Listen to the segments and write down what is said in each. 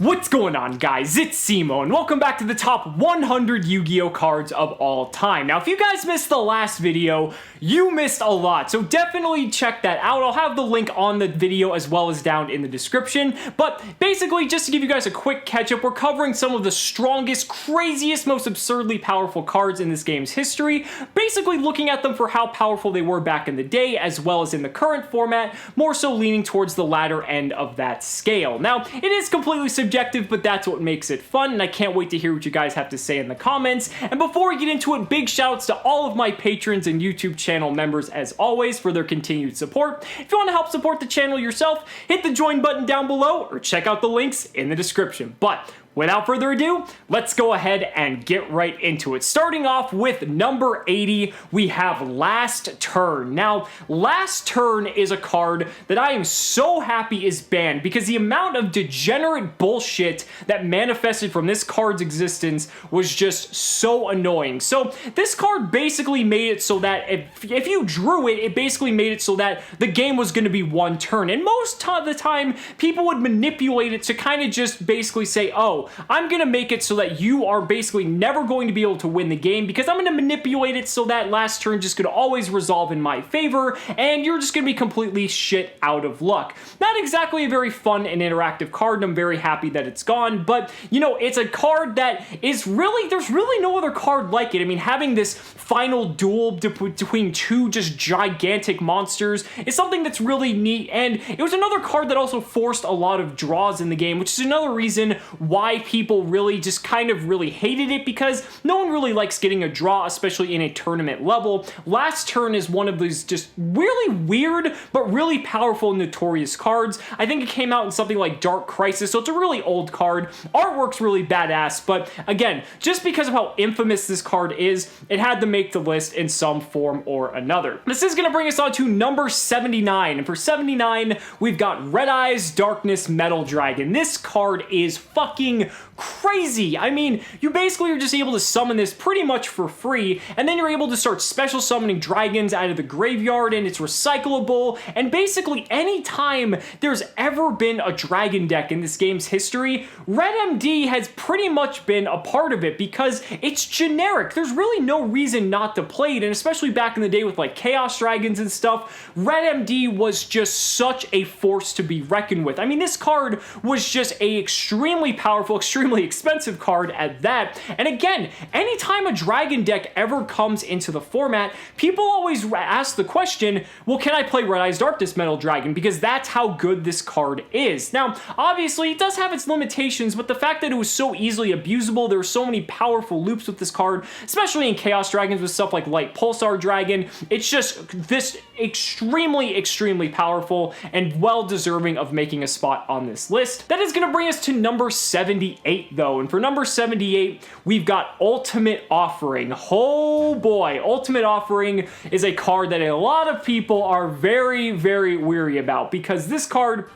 What's going on, guys? It's Cimoooooooo, and welcome back to the top 100 Yu-Gi-Oh cards of all time. Now, if you guys missed the last video, you missed a lot, so definitely check that out. I'll have the link on the video as well as down in the description. But basically, just to give you guys a quick catch-up, we're covering some of the strongest, craziest, most absurdly powerful cards in this game's history. Basically looking at them for how powerful they were back in the day, as well as in the current format, more so leaning towards the latter end of that scale. Now, it is completely subjective, but that's what makes it fun, and I can't wait to hear what you guys have to say in the comments. And before we get into it, big shouts to all of my patrons and YouTube channel members as always for their continued support. If you want to help support the channel yourself, hit the join button down below or check out the links in the description. But without further ado, let's go ahead and get right into it. Starting off with number 80, we have Last Turn. Now, Last Turn is a card that I am so happy is banned because the amount of degenerate bullshit that manifested from this card's existence was just so annoying. So this card basically made it so that if you drew it, it basically made it so that the game was going to be one turn. And most of the time, people would manipulate it to kind of just basically say, oh, I'm going to make it so that you are basically never going to be able to win the game because I'm going to manipulate it so that last turn just going to always resolve in my favor and you're just going to be completely shit out of luck. Not exactly a very fun and interactive card, and I'm very happy that it's gone, but you know, it's a card that is really, there's really no other card like it. I mean, having this final duel between two just gigantic monsters is something that's really neat, and it was another card that also forced a lot of draws in the game, which is another reason why people really just kind of really hated it, because no one really likes getting a draw, especially in a tournament level. Last Turn is one of these just really weird but really powerful notorious cards. I think it came out in something like Dark Crisis, so it's a really old card. Artwork's really badass, but again, just because of how infamous this card is, it had to make the list in some form or another. This is going to bring us on to number 79, and for 79, we've got Red Eyes Darkness Metal Dragon. This card is fucking crazy. I mean, you basically are just able to summon this pretty much for free, and then you're able to start special summoning dragons out of the graveyard, and it's recyclable, and basically anytime there's ever been a dragon deck in this game's history, Red MD has pretty much been a part of it because it's generic. There's really no reason not to play it, and especially back in the day with like Chaos Dragons and stuff, Red MD was just such a force to be reckoned with. I mean, this card was just a extremely powerful, extremely expensive card at that. And again, anytime a dragon deck ever comes into the format, people always ask the question, well, can I play Red Eyes Darkness Metal Dragon? Because that's how good this card is. Now, obviously, it does have its limitations, but the fact that it was so easily abusable, there were so many powerful loops with this card, especially in Chaos Dragons with stuff like Light Pulsar Dragon, it's just this extremely, extremely powerful and well-deserving of making a spot on this list. That is going to bring us to number 78, though, and for number 78, we've got Ultimate Offering. Oh boy, Ultimate Offering is a card that a lot of people are very, very weary about because this card,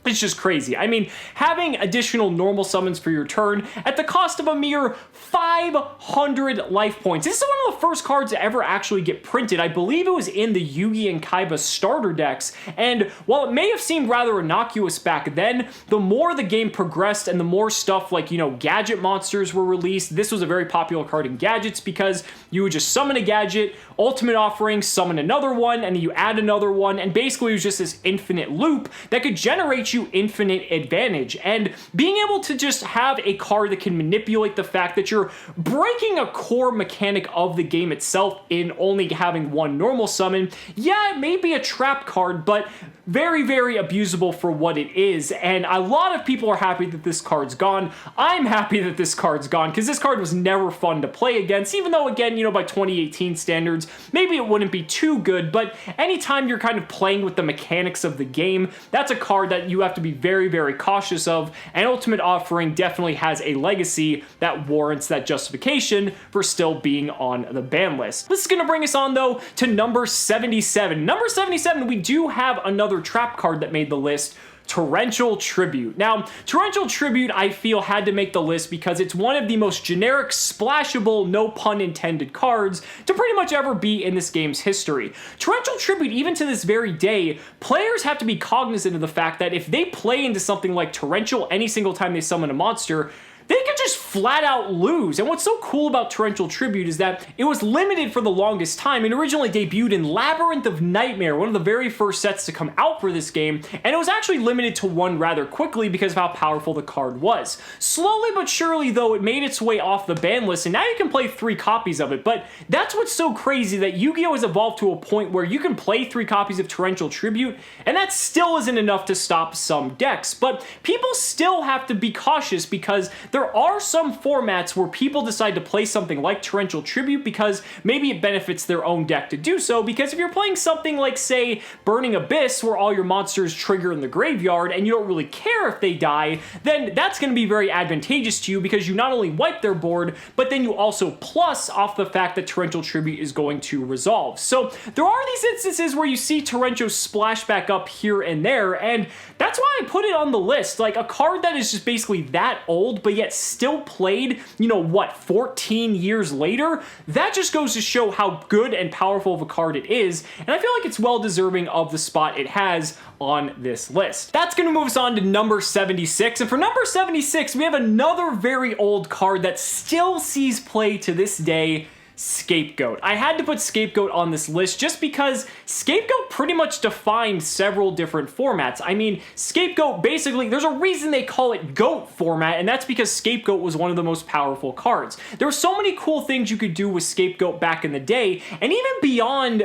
it's just crazy. I mean, having additional normal summons for your turn at the cost of a mere 500 life points. This is one of the first cards to ever actually get printed. I believe it was in the Yugi and Kaiba starter decks, and while it may have seemed rather innocuous back then, the more the game progressed and the more stuff like, you know, gadget monsters were released, this was a very popular card in gadgets because you would just summon a gadget, Ultimate Offering, summon another one, and then you add another one, and basically it was just this infinite loop that could generate you infinite advantage. And being able to just have a card that can manipulate the fact that you're breaking a core mechanic of the game itself in only having one normal summon, yeah, it may be a trap card, but very, very abusable for what it is, and a lot of people are happy that this card's gone. I'm happy that this card's gone, because this card was never fun to play against, even though, again, you know, by 2018 standards, maybe it wouldn't be too good, but anytime you're kind of playing with the mechanics of the game, that's a card that you have to be very, very cautious of, and Ultimate Offering definitely has a legacy that warrants that justification for still being on the ban list. This is going to bring us on, though, to number 77. Number 77, we do have another trap card that made the list, Torrential Tribute. Now, Torrential Tribute, I feel, had to make the list because it's one of the most generic, splashable, no pun intended cards to pretty much ever be in this game's history. Torrential Tribute, even to this very day, players have to be cognizant of the fact that if they play into something like Torrential any single time they summon a monster, they could just flat out lose. And what's so cool about Torrential Tribute is that it was limited for the longest time and originally debuted in Labyrinth of Nightmare, one of the very first sets to come out for this game, and it was actually limited to one rather quickly because of how powerful the card was. Slowly but surely, though, it made its way off the ban list, and now you can play 3 copies of it, but that's what's so crazy, that Yu-Gi-Oh! Has evolved to a point where you can play 3 copies of Torrential Tribute, and that still isn't enough to stop some decks, but people still have to be cautious because there are some formats where people decide to play something like Torrential Tribute because maybe it benefits their own deck to do so, because if you're playing something like, say, Burning Abyss, where all your monsters trigger in the graveyard and you don't really care if they die, then that's going to be very advantageous to you because you not only wipe their board, but then you also plus off the fact that Torrential Tribute is going to resolve. So there are these instances where you see Torrential splash back up here and there, and that's why I put it on the list. Like, a card that is just basically that old, but yet still played, you know, what, 14 years later? That just goes to show how good and powerful of a card it is, and I feel like it's well deserving of the spot it has on this list. That's going to move us on to number 76, and for number 76, we have another very old card that still sees play to this day, Scapegoat. I had to put Scapegoat on this list just because Scapegoat pretty much defined several different formats. I mean, Scapegoat basically, there's a reason they call it GOAT format, and that's because Scapegoat was one of the most powerful cards. There were so many cool things you could do with Scapegoat back in the day, and even beyond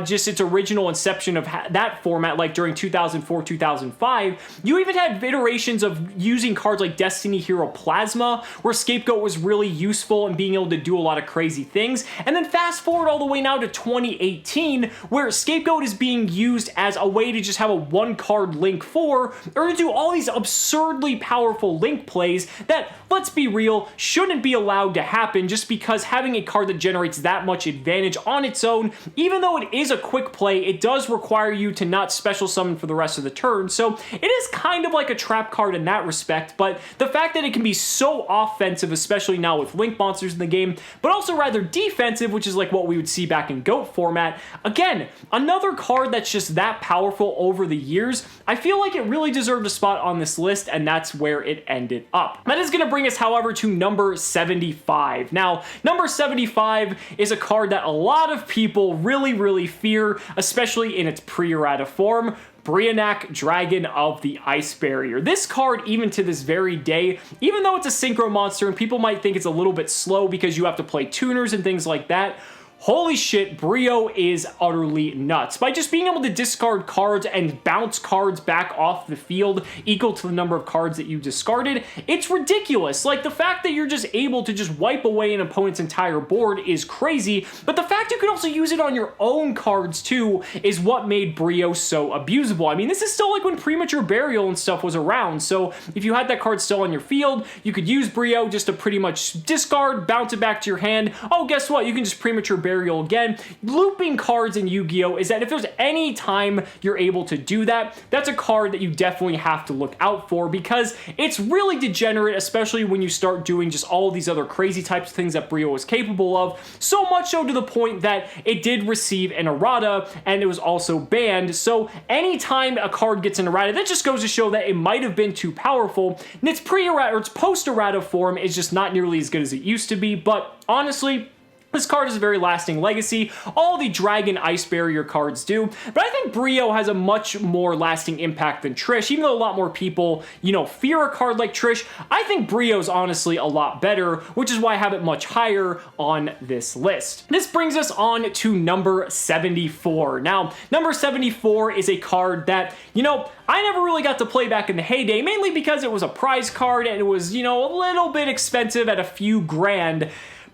just its original inception of that format, like during 2004, 2005, you even had iterations of using cards like Destiny Hero Plasma, where Scapegoat was really useful in being able to do a lot of crazy things. And then fast forward all the way now to 2018, where Scapegoat is being used as a way to just have a 1-card Link 4, or to do all these absurdly powerful Link plays that, let's be real, shouldn't be allowed to happen, just because having a card that generates that much advantage on its own, even though it is a quick play, it does require you to not special summon for the rest of the turn, so it is kind of like a trap card in that respect, but the fact that it can be so offensive, especially now with Link monsters in the game, but also rather defensive, which is like what we would see back in GOAT format. Again, another card that's just that powerful over the years. I feel like it really deserved a spot on this list, and that's where it ended up. That is going to bring us, however, to number 75. Now, number 75 is a card that a lot of people really fear, especially in its pre-errata form. Brionac, Dragon of the Ice Barrier. This card, even to this very day, even though it's a synchro monster and people might think it's a little bit slow because you have to play tuners and things like that, holy shit, Brio is utterly nuts. By just being able to discard cards and bounce cards back off the field equal to the number of cards that you discarded, it's ridiculous. Like, the fact that you're just able to just wipe away an opponent's entire board is crazy, but the fact you can also use it on your own cards too is what made Brio so abusable. I mean, this is still like when Premature Burial and stuff was around, so if you had that card still on your field, you could use Brio just to pretty much discard, bounce it back to your hand. Oh, guess what? You can just Premature Burial again. Looping cards in Yu-Gi-Oh! Is that if there's any time you're able to do that, that's a card that you definitely have to look out for, because it's really degenerate, especially when you start doing just all of these other crazy types of things that Brio is capable of, so much so to the point that it did receive an errata, and it was also banned. So anytime a card gets an errata, that just goes to show that it might have been too powerful, and its pre-errata or its post-errata form is just not nearly as good as it used to be. But honestly, this card has a very lasting legacy. All the Dragon Ice Barrier cards do, but I think Brio has a much more lasting impact than Trish. Even though a lot more people, you know, fear a card like Trish, I think Brio's honestly a lot better, which is why I have it much higher on this list. This brings us on to number 74. Now, number 74 is a card that, you know, I never really got to play back in the heyday, mainly because it was a prize card and it was, you know, a little bit expensive at a few grand.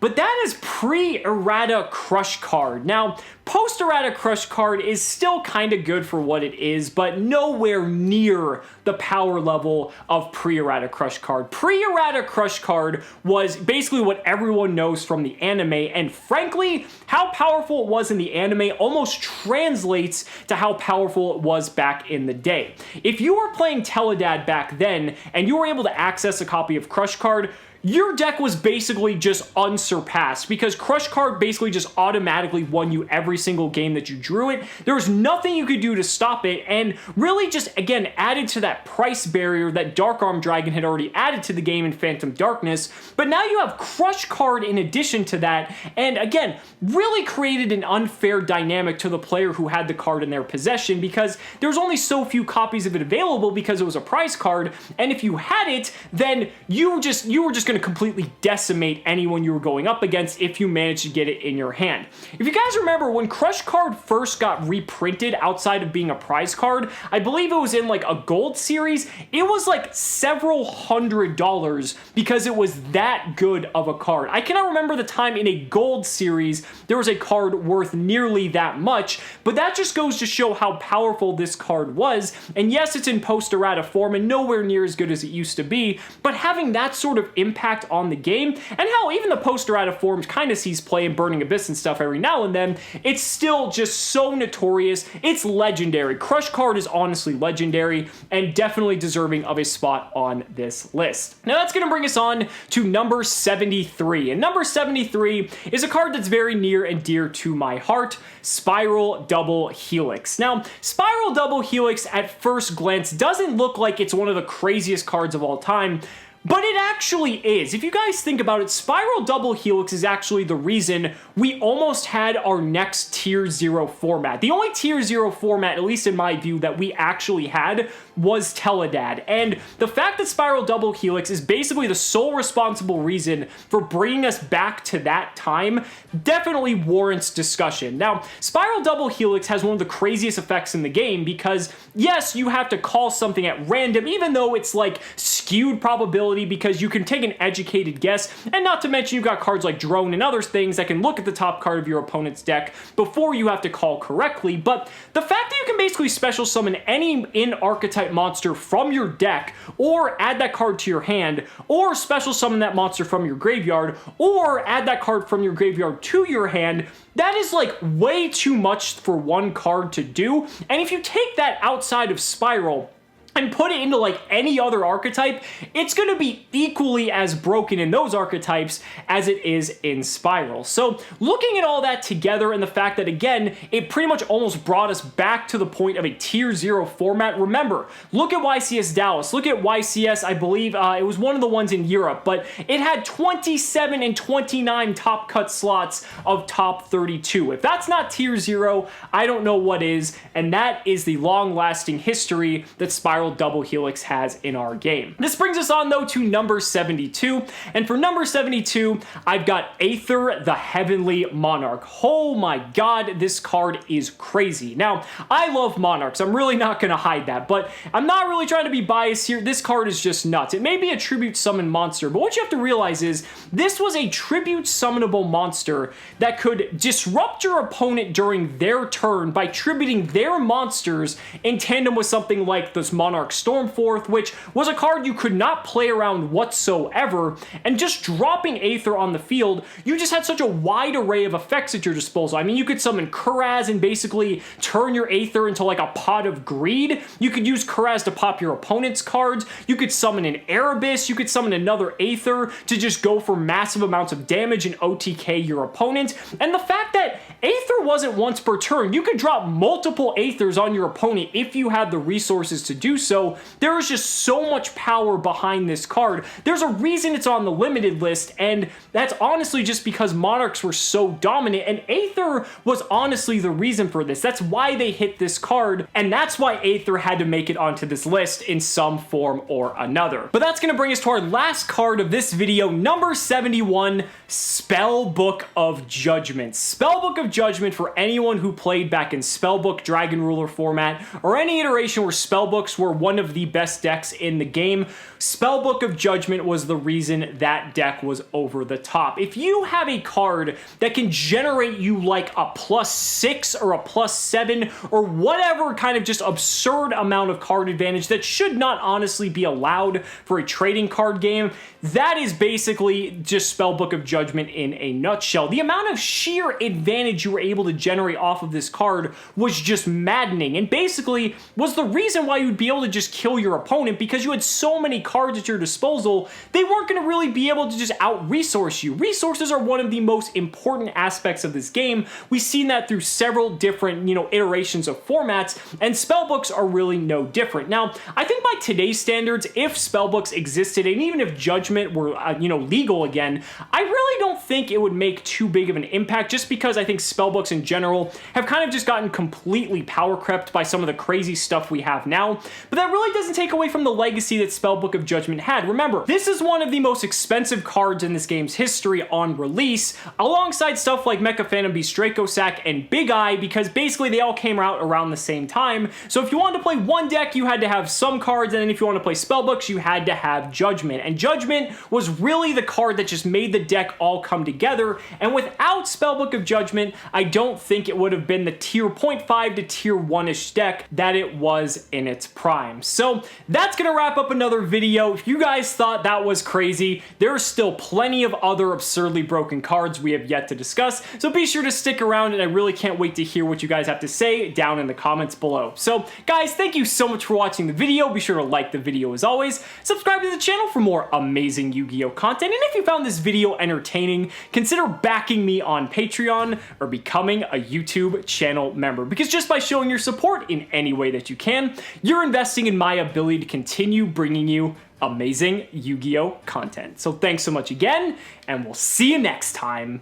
but that is pre-errata Crush Card. Now, post-errata Crush Card is still kind of good for what it is, but nowhere near the power level of pre-errata Crush Card. Pre-errata Crush Card was basically what everyone knows from the anime, and frankly, how powerful it was in the anime almost translates to how powerful it was back in the day. If you were playing Teledad back then, and you were able to access a copy of Crush Card, your deck was basically just unsurpassed because Crush Card basically just automatically won you every single game that you drew it. There was nothing you could do to stop it, and really just, again, added to that price barrier that Dark Arm Dragon had already added to the game in Phantom Darkness. But now you have Crush Card in addition to that, and again, really created an unfair dynamic to the player who had the card in their possession because there was only so few copies of it available because it was a prize card, and if you had it, then you were just going to completely decimate anyone you were going up against if you managed to get it in your hand. If you guys remember, when Crush Card first got reprinted outside of being a prize card, I believe it was in like a gold series, it was like several $100s because it was that good of a card. I cannot remember the time in a gold series there was a card worth nearly that much, but that just goes to show how powerful this card was. And yes, it's in post-errata form and nowhere near as good as it used to be, but having that sort of impact on the game, and hell, even the post-errata forms kind of sees play in Burning Abyss and stuff every now and then, it's still just so notorious. It's legendary. Crush Card is honestly legendary and definitely deserving of a spot on this list. Now that's going to bring us on to number 73, and number 73 is a card that's very near and dear to my heart, Spiral Double Helix. Now, Spiral Double Helix at first glance doesn't look like it's one of the craziest cards of all time, but it actually is. If you guys think about it, Spiral Double Helix is actually the reason we almost had our next Tier 0 format. The only Tier 0 format, at least in my view, that we actually had was Teledad. And the fact that Spiral Double Helix is basically the sole responsible reason for bringing us back to that time definitely warrants discussion. Now, Spiral Double Helix has one of the craziest effects in the game because, yes, you have to call something at random, even though it's like skewed probability because you can take an educated guess, and not to mention you've got cards like Drone and other things that can look at the top card of your opponent's deck before you have to call correctly. But the fact that you can basically special summon any in-archetype monster from your deck, or add that card to your hand, or special summon that monster from your graveyard, or add that card from your graveyard to your hand, that is like way too much for one card to do. And if you take that outside of Spiral and put it into like any other archetype, it's going to be equally as broken in those archetypes as it is in Spiral. So looking at all that together and the fact that, again, it pretty much almost brought us back to the point of a Tier 0 format. Remember, look at YCS Dallas. Look at YCS, I believe it was one of the ones in Europe, but it had 27 and 29 top cut slots of top 32. If that's not Tier 0, I don't know what is, and that is the long-lasting history that Spiral Double Helix has in our game. This brings us on though to number 72, and for number 72, I've got Aether the Heavenly Monarch. Oh my god, this card is crazy. Now, I love Monarchs, I'm really not gonna hide that, but I'm not really trying to be biased here. This card is just nuts. It may be a tribute summon monster, but what you have to realize is this was a tribute summonable monster that could disrupt your opponent during their turn by tributing their monsters in tandem with something like this Monarch Stormforth, which was a card you could not play around whatsoever, and just dropping Aether on the field, you just had such a wide array of effects at your disposal. I mean, you could summon Kuraz and basically turn your Aether into like a pot of greed. You could use Kuraz to pop your opponent's cards. You could summon an Erebus. You could summon another Aether to just go for massive amounts of damage and OTK your opponent. And the fact that Aether wasn't once per turn, you could drop multiple Aethers on your opponent if you had the resources to do so. There is just so much power behind this card. There's a reason it's on the limited list, and that's honestly just because Monarchs were so dominant, and Aether was honestly the reason for this. That's why they hit this card, and that's why Aether had to make it onto this list in some form or another. But that's going to bring us to our last card of this video, number 71, Spellbook of Judgment. Spellbook of Judgment, for anyone who played back in Spellbook, Dragon Ruler format, or any iteration where Spellbooks were one of the best decks in the game, Spellbook of Judgment was the reason that deck was over the top. If you have a card that can generate you like a +6 or a +7 or whatever kind of just absurd amount of card advantage that should not honestly be allowed for a trading card game, that is basically just Spellbook of Judgment in a nutshell. The amount of sheer advantage you were able to generate off of this card was just maddening, and basically was the reason why you'd be able to just kill your opponent, because you had so many cards at your disposal, they weren't going to really be able to just out-resource you. Resources are one of the most important aspects of this game. We've seen that through several different, iterations of formats, and Spellbooks are really no different. Now, I think by today's standards, if Spellbooks existed, and even if Judgment were, legal again, I really don't think it would make too big of an impact, just because I think Spellbooks in general have kind of just gotten completely power crept by some of the crazy stuff we have now, but that really doesn't take away from the legacy that Spellbook of Judgment had. Remember, this is one of the most expensive cards in this game's history on release, alongside stuff like Mecha Phantom Beast Dracosack and Big Eye, because basically they all came out around the same time. So if you wanted to play one deck, you had to have some cards, and then if you wanted to play Spellbooks, you had to have Judgment. And Judgment was really the card that just made the deck all come together, and without Spellbook of Judgment, I don't think it would have been the tier 0.5 to tier 1-ish deck that it was in its prime. So that's gonna wrap up another video. If you guys thought that was crazy, there are still plenty of other absurdly broken cards we have yet to discuss, so be sure to stick around, and I really can't wait to hear what you guys have to say down in the comments below. So guys, thank you so much for watching the video. Be sure to like the video as always, subscribe to the channel for more amazing Yu-Gi-Oh content, and if you found this video entertaining, consider backing me on Patreon or becoming a YouTube channel member, because just by showing your support in any way that you can, you're investing in my ability to continue bringing you amazing Yu-Gi-Oh content. So thanks so much again, and we'll see you next time.